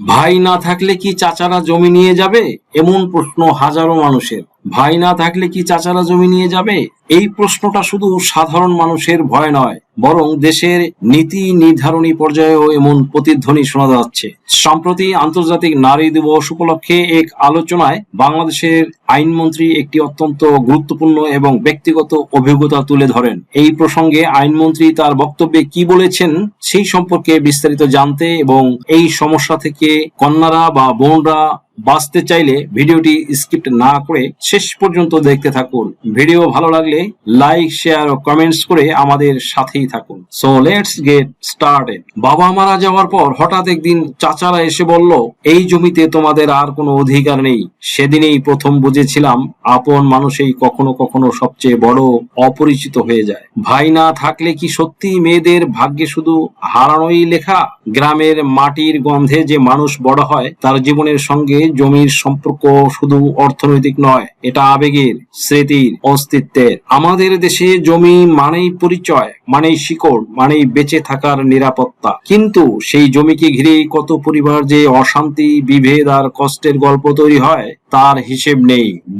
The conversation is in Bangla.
ভাই না থাকলে কি চাচারা জমি নিয়ে যাবে? এমন প্রশ্ন হাজারো মানুষের। ভাই না থাকলে কি চাচারা জমি নিয়ে যাবে? এই প্রশ্নটা শুধু সাধারণ মানুষের ভয় নয়, বরং দেশের নীতি নির্ধারণী পর্যায়েও এমন প্রতিধ্বনি শোনা যাচ্ছে। সম্প্রতি আন্তর্জাতিক নারী দিবস উপলক্ষে এক আলোচনায় বাংলাদেশের আইনমন্ত্রী একটি অত্যন্ত গুরুত্বপূর্ণ এবং ব্যক্তিগত অভিজ্ঞতা তুলে ধরেন। এই প্রসঙ্গে আইনমন্ত্রী তার বক্তব্যে কি বলেছেন সেই সম্পর্কে বিস্তারিত জানতে এবং এই সমস্যা থেকে কন্যারা বা বোনরা বাঁচতে চাইলে ভিডিওটি স্কিপ না করে শেষ পর্যন্ত দেখতে থাকুন। ভিডিও ভালো লাগলে লাইক, শেয়ার ও কমেন্টস করে আমাদের সাথেই থাকুন। So let's get started. বাবা মারা যাওয়ার পর হঠাৎ একদিন চাচারা এসে বলল, এই জমিতে তোমাদের আর কোনো অধিকার নেই। সেদিনেই প্রথম বুঝেছিলাম আপন মানুষই কখনো কখনো সবচেয়ে বড় অপরিচিত হয়ে যায়। ভাই না থাকলে কি সত্যি মেয়েদের ভাগ্যে শুধু হারানোই লেখা? গ্রামের মাটির গন্ধে যে মানুষ বড় হয়, তার জীবনের সঙ্গে জমির সম্পর্ক শুধু অর্থনৈতিক নয়, এটা আবেগের, স্মৃতির, অস্তিত্বের। আমাদের দেশে জমি মানেই পরিচয়, মানেই শিকড়, মানেই বেঁচে থাকার নিরাপত্তা। কিন্তু সেই জমিকে ঘিরেই কত পরিবার যে অশান্তি, বিভেদ আর কষ্টের গল্প তৈরি হয়, তার হিসেব নেই।